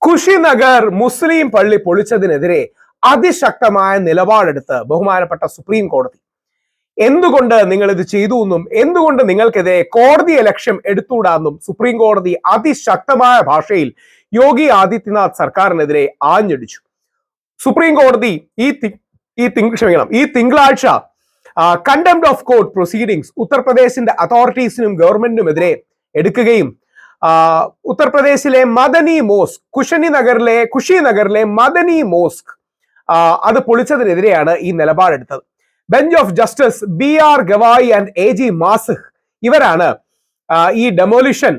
കുഷിനഗർ മുസ്ലിം പള്ളി പൊളിച്ചതിനെതിരെ അതിശക്തമായ നിലപാടെടുത്ത് ബഹുമാനപ്പെട്ട സുപ്രീം കോടതി. എന്തുകൊണ്ട് നിങ്ങൾ ഇത് ചെയ്തു എന്നും എന്തുകൊണ്ട് നിങ്ങൾക്കെതിരെ കോടതിയെ ലക്ഷ്യം എടുത്തുകൂടാന്നും സുപ്രീം കോടതി അതിശക്തമായ ഭാഷയിൽ യോഗി ആദിത്യനാഥ് സർക്കാരിനെതിരെ ആഞ്ഞടിച്ചു. സുപ്രീം കോടതി ഈ തിങ്കളാഴ്ച കണ്ടംപ്റ്റ് ഓഫ് കോർട്ട് പ്രൊസീഡിങ്സ് ഉത്തർപ്രദേശിന്റെ അതോറിറ്റീസിനും ഗവൺമെന്റിനുമെതിരെ എടുക്കുകയും ഉത്തർപ്രദേശിലെ മദനി മോസ്ക് കുഷിനഗറിലെ മദനി മോസ്ക് അത് പൊളിച്ചതിനെതിരെയാണ് ഈ നിലപാടെടുത്തത്. Bench of justice BR Gavai and AG Masih ഇവരാണ് ഈ ഡെമോലിഷൻ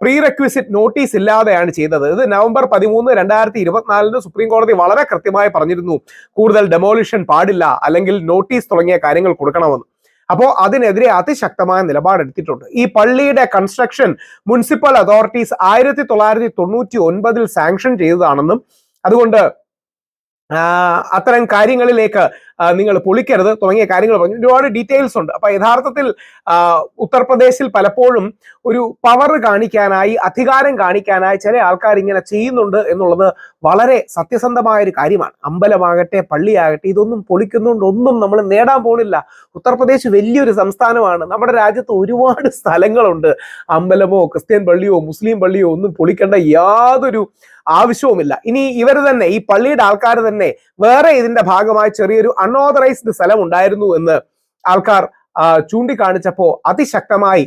പ്രീ റെക്വിസിറ്റ് നോട്ടീസ് ഇല്ലാതെയാണ് ചെയ്തത്. ഇത് നവംബർ 13, 2024 സുപ്രീം കോടതി വളരെ കൃത്യമായി പറഞ്ഞിരുന്നു കൂടുതൽ ഡെമോലിഷൻ പാടില്ല, അല്ലെങ്കിൽ നോട്ടീസ് തുടങ്ങിയ കാര്യങ്ങൾ കൊടുക്കണമെന്ന്. അപ്പോൾ അതിനെതിരെ അതിശക്തമായ നിലപാടെടുത്തിട്ടുണ്ട്. ഈ പള്ളിയുടെ കൺസ്ട്രക്ഷൻ മുനിസിപ്പൽ അതോറിറ്റീസ് 1999 സാങ്ഷൻ ചെയ്തതാണെന്നും അതുകൊണ്ട് അത്തരം കാര്യങ്ങളിലേക്ക് നിങ്ങൾ പൊളിക്കരുത് തുടങ്ങിയ കാര്യങ്ങൾ പറഞ്ഞു. ഒരുപാട് ഡീറ്റെയിൽസ് ഉണ്ട്. അപ്പൊ യഥാർത്ഥത്തിൽ ഉത്തർപ്രദേശിൽ പലപ്പോഴും ഒരു പവർ കാണിക്കാനായി, അധികാരം കാണിക്കാനായി ചില ആൾക്കാർ ഇങ്ങനെ ചെയ്യുന്നുണ്ട് എന്നുള്ളത് വളരെ സത്യസന്ധമായ ഒരു കാര്യമാണ്. അമ്പലമാകട്ടെ പള്ളിയാകട്ടെ ഇതൊന്നും പൊളിക്കുന്നതുകൊണ്ട് ഒന്നും നമ്മൾ നേടാൻ പോണില്ല. ഉത്തർപ്രദേശ് വലിയൊരു സംസ്ഥാനമാണ്. നമ്മുടെ രാജ്യത്ത് ഒരുപാട് സ്ഥലങ്ങളുണ്ട്. അമ്പലമോ ക്രിസ്ത്യൻ പള്ളിയോ മുസ്ലിം പള്ളിയോ ഒന്നും പൊളിക്കേണ്ട യാതൊരു ആവശ്യവുമില്ല. ഇനി ഇവർ തന്നെ, ഈ പള്ളിയുടെ ആൾക്കാർ തന്നെ വേറെ ഇതിന്റെ ഭാഗമായി ചെറിയൊരു അൺഓതറൈസ്ഡ് സ്ഥലം ഉണ്ടായിരുന്നു എന്ന് ആൾക്കാർ ചൂണ്ടിക്കാണിച്ചപ്പോ അതിശക്തമായി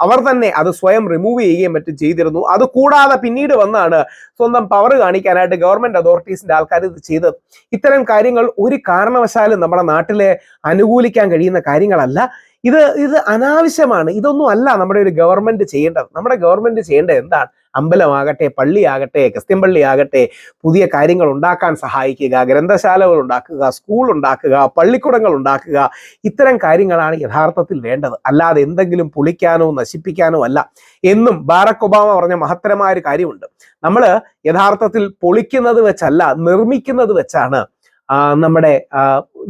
അവർ തന്നെ അത് സ്വയം റിമൂവ് ചെയ്യുകയും മറ്റും ചെയ്തിരുന്നു. അത് കൂടാതെ പിന്നീട് വന്നാണ് സ്വന്തം പവർ കാണിക്കാനായിട്ട് ഗവൺമെന്റ് അതോറിറ്റീസിന്റെ ആൾക്കാർ ഇത് ചെയ്തത്. ഇത്തരം കാര്യങ്ങൾ ഒരു കാരണവശാലും നമ്മുടെ നാട്ടിലെ അനുകൂലിക്കാൻ കഴിയുന്ന കാര്യങ്ങളല്ല. ഇത് അനാവശ്യമാണ്. ഇതൊന്നും അല്ല നമ്മുടെ ഒരു ഗവൺമെന്റ് ചെയ്യേണ്ടത്. നമ്മുടെ ഗവൺമെന്റ് ചെയ്യേണ്ടത് എന്താണ്? അമ്പലമാകട്ടെ പള്ളിയാകട്ടെ ക്രിസ്ത്യൻ പള്ളിയാകട്ടെ പുതിയ കാര്യങ്ങൾ ഉണ്ടാക്കാൻ സഹായിക്കുക, ഗ്രന്ഥശാലകൾ ഉണ്ടാക്കുക, സ്കൂൾ ഉണ്ടാക്കുക, പള്ളിക്കൂടങ്ങൾ ഉണ്ടാക്കുക. ഇത്തരം കാര്യങ്ങളാണ് യഥാർത്ഥത്തിൽ വേണ്ടത്, അല്ലാതെ എന്തെങ്കിലും പൊളിക്കാനോ നശിപ്പിക്കാനോ അല്ല. എന്നും ബാറക് ഒബാമ പറഞ്ഞ മഹത്തരമായ ഒരു കാര്യമുണ്ട്. നമ്മൾ യഥാർത്ഥത്തിൽ പൊളിക്കുന്നത് വെച്ചല്ല, നിർമ്മിക്കുന്നത് വെച്ചാണ്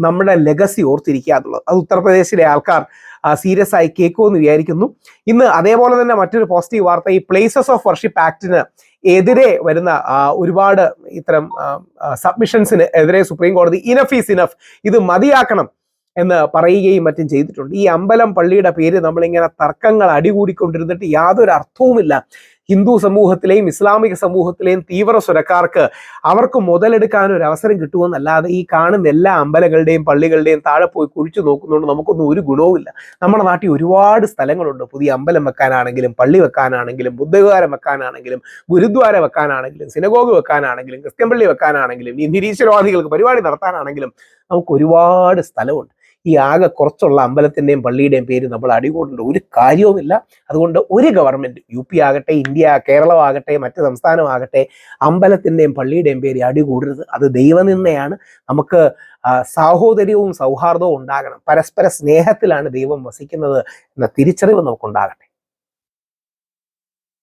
നമ്മുടെ ലെഗസി ഓർത്തിരിക്കുക എന്നുള്ളത്. അത് ഉത്തർപ്രദേശിലെ ആൾക്കാർ സീരിയസ് ആയി കേൾക്കുമെന്ന് വിചാരിക്കുന്നു. ഇന്ന് അതേപോലെ തന്നെ മറ്റൊരു പോസിറ്റീവ് വാർത്ത, ഈ പ്ലേസസ് ഓഫ് വർഷിപ്പ് ആക്ടിന് എതിരെ വരുന്ന ഒരുപാട് ഇത്തരം സബ്മിഷൻസിന് എതിരെ സുപ്രീം കോടതി ഇനഫ് ഈസ് ഇനഫ്, ഇത് മതിയാക്കണം എന്ന് പറയുകയും മറ്റും ചെയ്തിട്ടുണ്ട്. ഈ അമ്പലം പള്ളിയുടെ പേര് നമ്മളിങ്ങനെ തർക്കങ്ങൾ അടികൂടിക്കൊണ്ടിരുന്നിട്ട് യാതൊരു അർത്ഥവുമില്ല. ഹിന്ദു സമൂഹത്തിലെയും ഇസ്ലാമിക സമൂഹത്തിലെയും തീവ്ര സ്വരക്കാർക്ക് അവർക്ക് മുതലെടുക്കാൻ ഒരു അവസരം കിട്ടുമെന്നല്ലാതെ ഈ കാണുന്ന എല്ലാ അമ്പലങ്ങളുടെയും പള്ളികളുടെയും താഴെ പോയി കുഴിച്ചു നോക്കുന്നതുകൊണ്ട് നമുക്കൊന്നും ഒരു ഗുണവുമില്ല. നമ്മുടെ നാട്ടിൽ ഒരുപാട് സ്ഥലങ്ങളുണ്ട്. പുതിയ അമ്പലം വെക്കാനാണെങ്കിലും പള്ളി വെക്കാനാണെങ്കിലും ബുദ്ധവിഹാരം വെക്കാനാണെങ്കിലും ഗുരുദ്വാര വെക്കാനാണെങ്കിലും സിനഗോഗ് വെക്കാനാണെങ്കിലും ക്രിസ്ത്യൻ പള്ളി വെക്കാനാണെങ്കിലും ഈ നിരീശ്വരവാദികൾക്ക് പരിപാടി നടത്താനാണെങ്കിലും നമുക്ക് ഒരുപാട് സ്ഥലമുണ്ട്. ഈ ആകെ കുറച്ചുള്ള അമ്പലത്തിൻ്റെയും പള്ളിയുടെയും പേര് നമ്മൾ അടികൂടേണ്ട ഒരു കാര്യവുമില്ല. അതുകൊണ്ട് ഒരു ഗവൺമെന്റ്, UP ആകട്ടെ, ഇന്ത്യ, കേരളമാകട്ടെ, മറ്റ് സംസ്ഥാനമാകട്ടെ, അമ്പലത്തിൻ്റെയും പള്ളിയുടെയും പേര് അടികൂടരുത്. അത് ദൈവനിന്ദയാണ്. നമുക്ക് സാഹോദര്യവും സൗഹാർദ്ദവും ഉണ്ടാകണം. പരസ്പര സ്നേഹത്തിലാണ് ദൈവം വസിക്കുന്നത് എന്ന തിരിച്ചറിവ് നമുക്കുണ്ടാകട്ടെ.